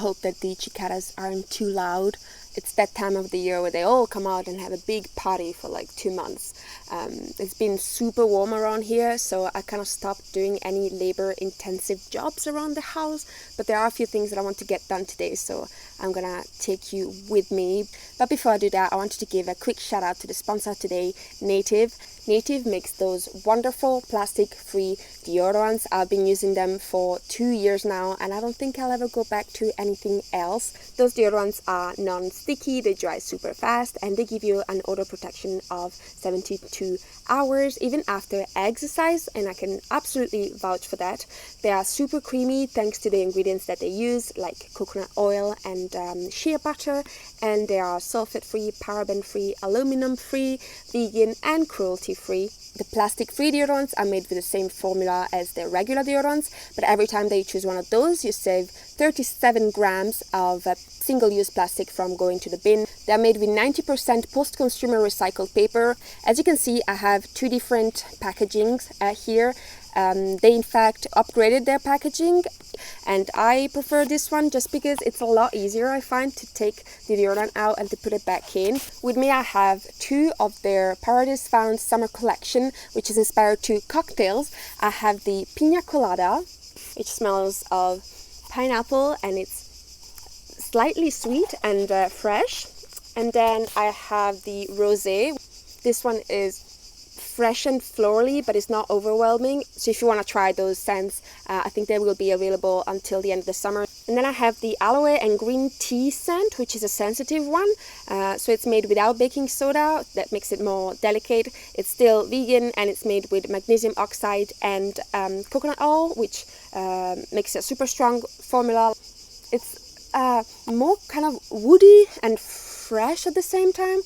hope that the cicadas aren't too loud. It's that time of the year where they all come out and have a big party for like 2 months. It's been super warm around here, so I kind of stopped doing any labor-intensive jobs around the house, but there are a few things that I want to get done today, so I'm gonna take you with me. But before I do that, I wanted to give a quick shout out to the sponsor today, Native. Native makes those wonderful plastic-free deodorants. I've been using them for 2 years now, and I don't think I'll ever go back to anything else. Those deodorants are non-sticky, they dry super fast, and they give you an odor protection of 72 hours, even after exercise, and I can absolutely vouch for that. They are super creamy thanks to the ingredients that they use, like coconut oil and shea butter, and they are sulfate-free, paraben-free, aluminum-free, vegan, and cruelty-free. The plastic-free deodorants are made with the same formula as the regular deodorants, but every time that you choose one of those, you save 37 grams of single-use plastic from going to the bin. They're made with 90% post-consumer recycled paper. As you can see, I have 2 different packagings here. They in fact upgraded their packaging, and I prefer this one just because it's a lot easier, I find, to take the deodorant out and to put it back in. With me I have 2 of their Paradise Found summer collection, which is inspired to cocktails. I have the Pina Colada, which smells of pineapple and it's slightly sweet and fresh. And then I have the Rosé. This one is fresh and florally, but it's not overwhelming. So if you want to try those scents, I think they will be available until the end of the summer. And then I have the aloe and green tea scent, which is a sensitive one. So it's made without baking soda. That makes it more delicate. It's still vegan, and it's made with magnesium oxide and coconut oil, which makes a super strong formula. It's more kind of woody and fresh at the same time,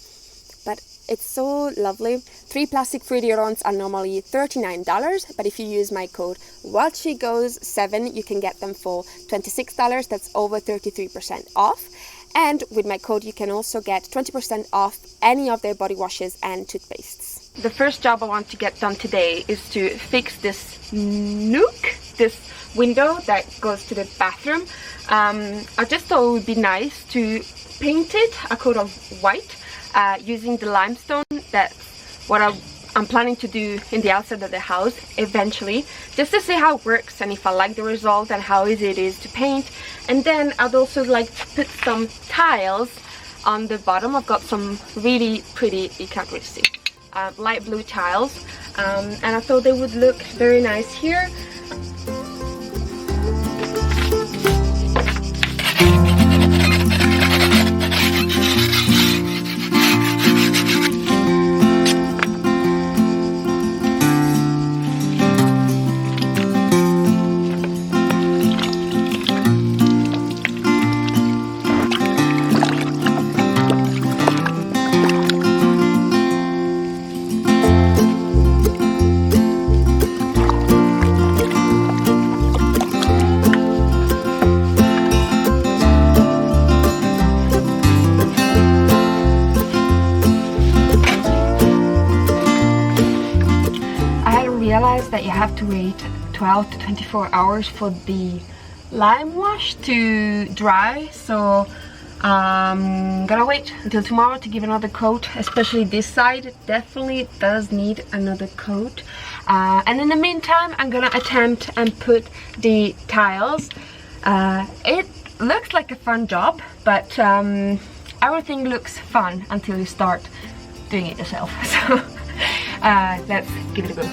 but it's so lovely. 3 plastic-free deodorants are normally $39, but if you use my code WhilesSheGoes7, you can get them for $26. That's over 33% off. And with my code, you can also get 20% off any of their body washes and toothpastes. The first job I want to get done today is to fix this nook, this window that goes to the bathroom. I just thought it would be nice to paint it a coat of white. Using the limestone. That's what I'm planning to do in the outside of the house eventually, just to see how it works and if I like the result and how easy it is to paint. And then I'd also like to put some tiles on the bottom. I've got some really pretty, you can't really see, light blue tiles, and I thought they would look very nice here. to wait 12 to 24 hours for the lime wash to dry, so I'm gonna wait until tomorrow to give another coat, especially this side. It definitely does need another coat. And in the meantime, I'm gonna attempt and put the tiles. It looks like a fun job, but everything looks fun until you start doing it yourself. So let's give it a go.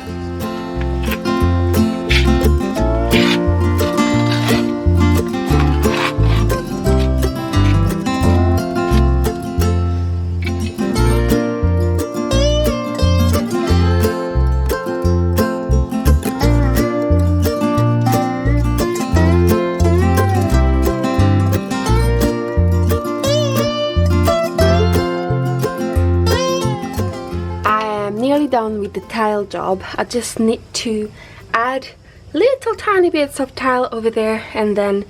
Done with the tile job. I just need to add little tiny bits of tile over there and then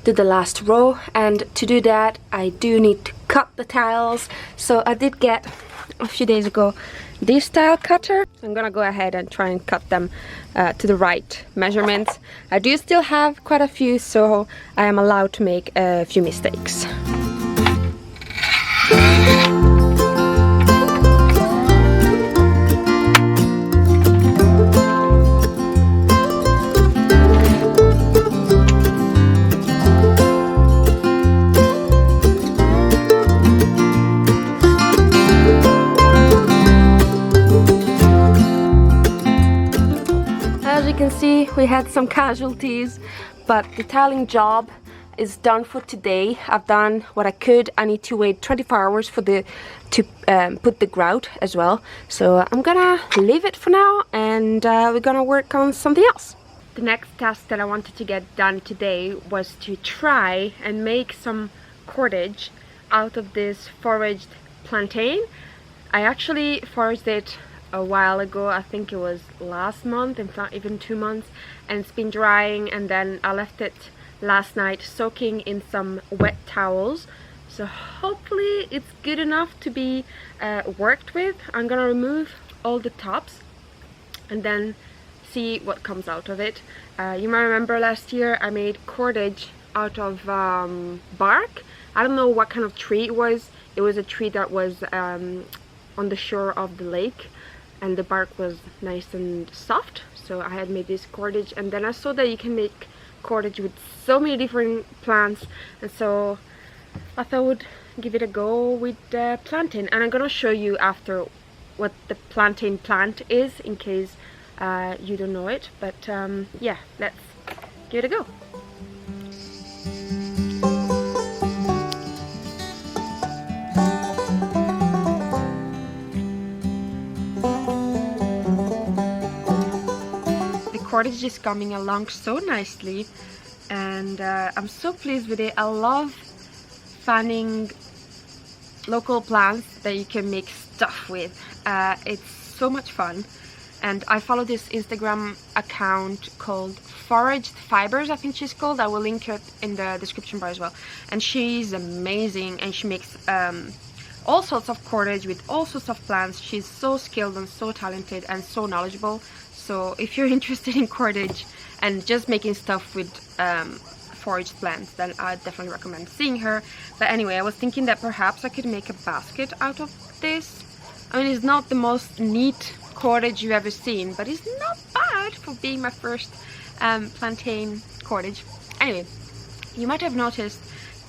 do the last row, and to do that I do need to cut the tiles. So I did get a few days ago this tile cutter. I'm gonna go ahead and try and cut them to the right measurements. I do still have quite a few, so I am allowed to make a few mistakes. See, we had some casualties, but the tiling job is done for today. I've done what I could. I need to wait 24 hours for to put the grout as well. So I'm gonna leave it for now, and we're gonna work on something else. The next task that I wanted to get done today was to try and make some cordage out of this foraged plantain. I actually foraged it a while ago. I think it was last month, if not even 2 months, and it's been drying, and then I left it last night soaking in some wet towels, so hopefully it's good enough to be worked with. I'm gonna remove all the tops and then see what comes out of it. You might remember last year I made cordage out of bark. I don't know what kind of tree it was. It was a tree that was on the shore of the lake, and the bark was nice and soft, so I had made this cordage. And then I saw that you can make cordage with so many different plants, and so I thought I would give it a go with plantain. And I'm gonna show you after what the plantain plant is, in case you don't know it. But yeah, let's give it a go. Cordage is coming along so nicely, and I'm so pleased with it. I love finding local plants that you can make stuff with. It's so much fun, and I follow this Instagram account called Foraged Fibers, I think she's called. I will link it in the description bar as well, and she's amazing, and she makes all sorts of cordage with all sorts of plants. She's so skilled and so talented and so knowledgeable. So if you're interested in cordage and just making stuff with foraged plants, then I definitely recommend seeing her. But anyway, I was thinking that perhaps I could make a basket out of this. I mean, it's not the most neat cordage you've ever seen, but it's not bad for being my first plantain cordage. Anyway, you might have noticed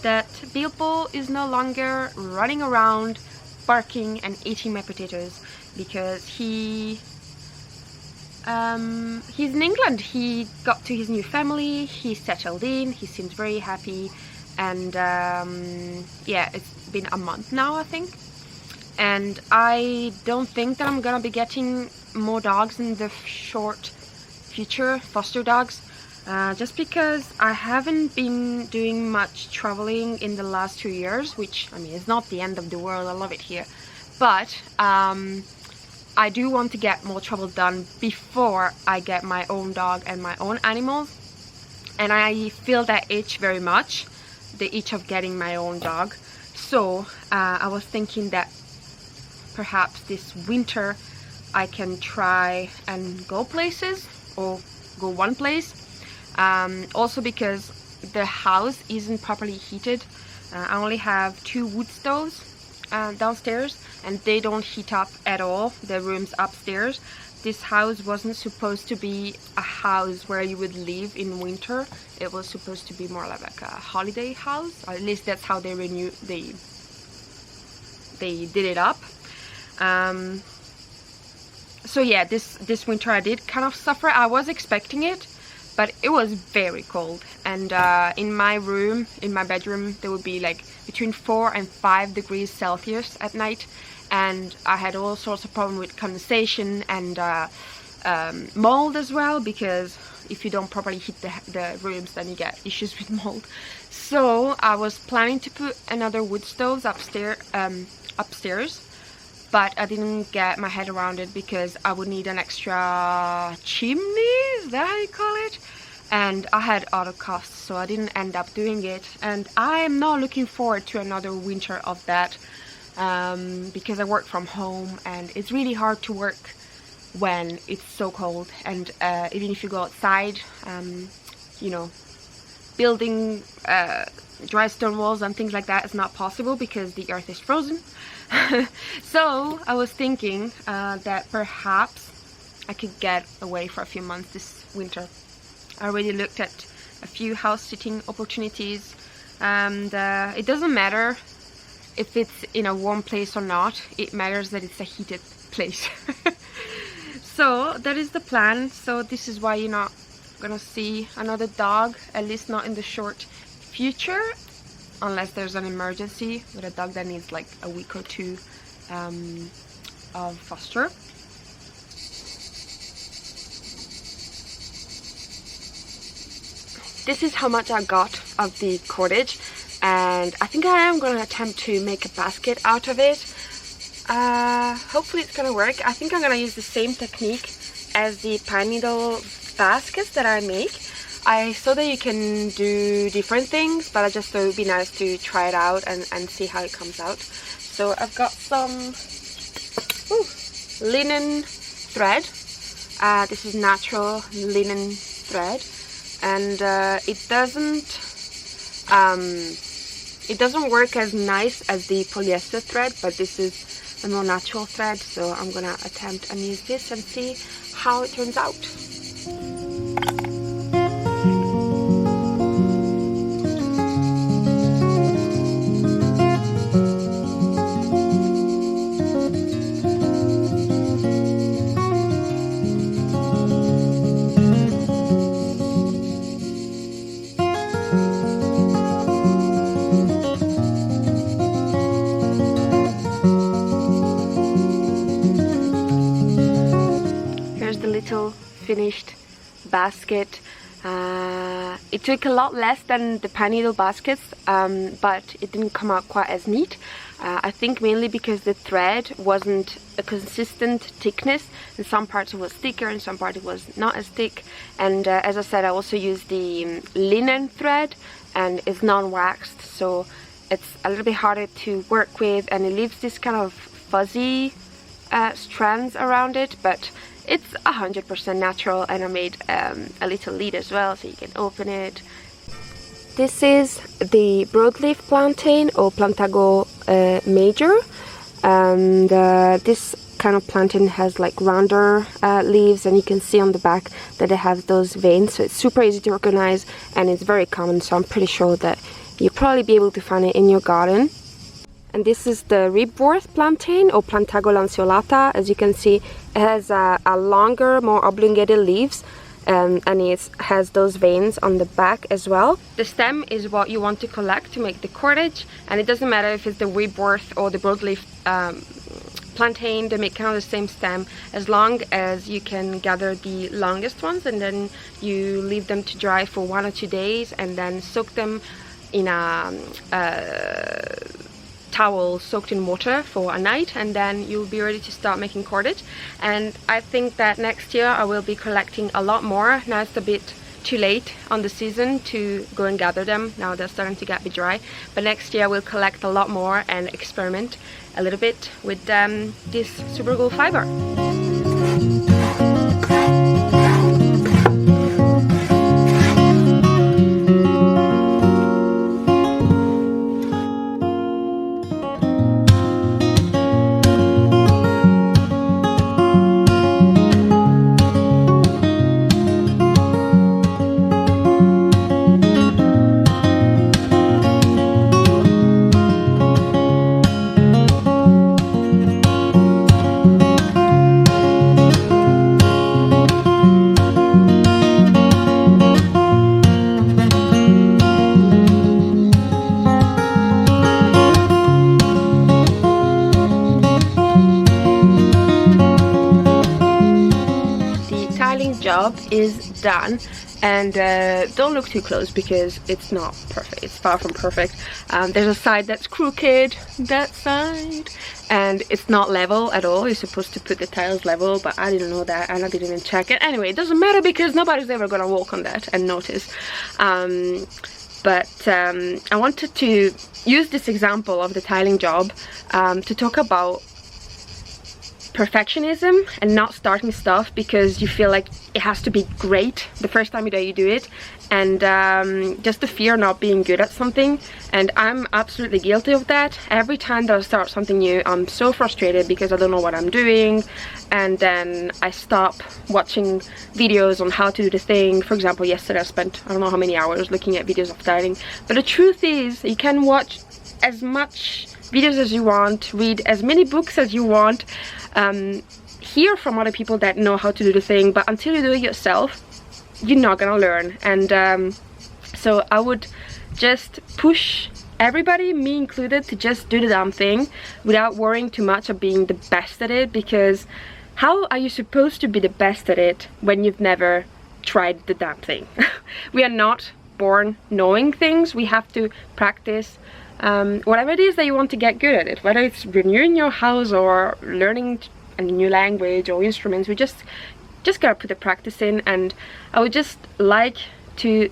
that Bilbo is no longer running around barking and eating my potatoes, because he's in England. He got to his new family, he settled in, he seems very happy, and yeah, it's been a month now, I think, and I don't think that I'm gonna be getting more dogs in the short future, foster dogs, just because I haven't been doing much traveling in the last 2 years, which, I mean, it's not the end of the world, I love it here, but I do want to get more travel done before I get my own dog and my own animals, and I feel that itch very much, the itch of getting my own dog. So I was thinking that perhaps this winter I can try and go places or go one place. Also because the house isn't properly heated. I only have 2 wood stoves downstairs, and they don't heat up at all the rooms upstairs. This house wasn't supposed to be a house where you would live in winter. It was supposed to be more like a holiday house, or at least that's how they did it up. So yeah, this winter I did kind of suffer. I was expecting it, but it was very cold, and in my room, in my bedroom, there would be like between 4 and 5 degrees Celsius at night, and I had all sorts of problems with condensation and mold as well, because if you don't properly heat the rooms, then you get issues with mold. So I was planning to put another wood stoves upstairs, but I didn't get my head around it because I would need an extra chimney, is that how you call it? And I had other costs, so I didn't end up doing it. And I am not looking forward to another winter of that, because I work from home, and it's really hard to work when it's so cold. And even if you go outside, you know, building dry stone walls and things like that is not possible because the earth is frozen. So I was thinking that perhaps I could get away for a few months this winter. I already looked at a few house sitting opportunities, and it doesn't matter if it's in a warm place or not. It matters that it's a heated place. So that is the plan. So this is why you're not gonna see another dog, at least not in the short future, unless there's an emergency with a dog that needs like a week or 2 of foster. This is how much I got of the cordage, and I think I am going to attempt to make a basket out of it. Hopefully it's going to work. I think I'm going to use the same technique as the pine needle baskets that I make. I saw that you can do different things, but I just thought it would be nice to try it out and see how it comes out. So I've got some linen thread. This is natural linen thread, and it doesn't work as nice as the polyester thread, but this is a more natural thread, so I'm gonna attempt and use this and see how it turns out. Finished basket. It took a lot less than the pine needle baskets, but it didn't come out quite as neat. I think mainly because the thread wasn't a consistent thickness. In some parts it was thicker, in some parts it was not as thick. And as I said, I also used the linen thread, and it's non-waxed, so it's a little bit harder to work with, and it leaves this kind of fuzzy strands around it, but it's 100% natural. And I made a little lid as well, so you can open it. This is the broadleaf plantain, or plantago major, and this kind of plantain has like rounder leaves, and you can see on the back that it has those veins, so it's super easy to recognize, and it's very common, so I'm pretty sure that you'll probably be able to find it in your garden. And this is the ribworth plantain, or plantago lanceolata. As you can see, it has a longer, more oblongated leaves, and it has those veins on the back as well. The stem is what you want to collect to make the cordage, and it doesn't matter if it's the ribworth or the broadleaf plantain. They make kind of the same stem, as long as you can gather the longest ones, and then you leave them to dry for 1 or 2 days, and then soak them in a towel soaked in water for a night, and then you'll be ready to start making cordage. And I think that next year I will be collecting a lot more. Now it's a bit too late on the season to go and gather them. Now they're starting to get a bit dry, but next year I will collect a lot more and experiment a little bit with this super glue fiber. job is done. And don't look too close because it's not perfect. It's far from perfect. There's a side that's crooked, that side, and it's not level at all. You're supposed to put the tiles level, but I didn't know that and I didn't even check it. Anyway, it doesn't matter because nobody's ever gonna walk on that and notice. But I wanted to use this example of the tiling job to talk about perfectionism and not starting stuff because you feel like it has to be great the first time you do it, and just the fear of not being good at something. And I'm absolutely guilty of that. Every time that I start something new, I'm so frustrated because I don't know what I'm doing, and then I stop watching videos on how to do the thing. For example, yesterday I spent I don't know how many hours looking at videos of tiling, but the truth is you can watch as much videos as you want, read as many books as you want, hear from other people that know how to do the thing, but until you do it yourself, you're not gonna learn. And so I would just push everybody, me included, to just do the damn thing without worrying too much of being the best at it, because how are you supposed to be the best at it when you've never tried the damn thing? We are not born knowing things. We have to practice whatever it is that you want to get good at it, whether it's renewing your house or learning a new language or instruments. We just gotta put the practice in. And I would just like to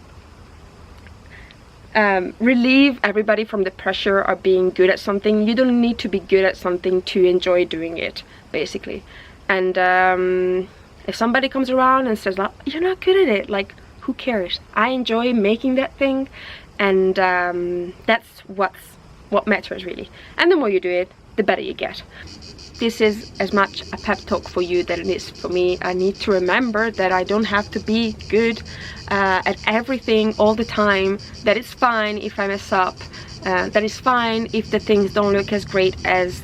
relieve everybody from the pressure of being good at something. You don't need to be good at something to enjoy doing it, basically. And if somebody comes around and says, like, you're not good at it, like, who cares? I enjoy making that thing, and that's what matters, really. And the more you do it, the better you get. This is as much a pep talk for you than it is for me. I need to remember that I don't have to be good at everything all the time, that it's fine if I mess up, that it's fine if the things don't look as great as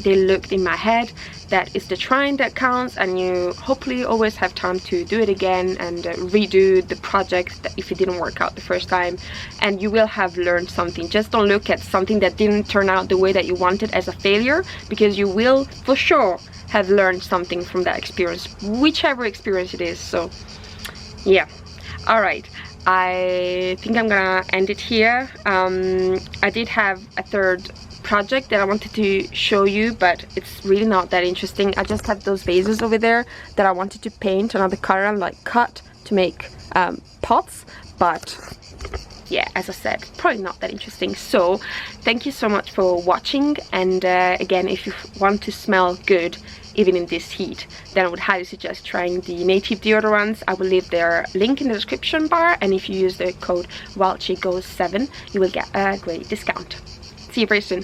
they looked in my head. That is the trying that counts, and you hopefully always have time to do it again and redo the project if it didn't work out the first time, and you will have learned something. Just don't look at something that didn't turn out the way that you wanted as a failure, because you will for sure have learned something from that experience, whichever experience it is. So yeah, all right, I think I'm gonna end it here. I did have a third project that I wanted to show you, but it's really not that interesting. I just have those vases over there that I wanted to paint another color and like cut to make pots, but yeah, as I said, probably not that interesting. So thank you so much for watching, and again, if you want to smell good even in this heat, then I would highly suggest trying the native deodorants. I will leave their link in the description bar, and if you use the code WildChico7, you will get a great discount. See you very soon.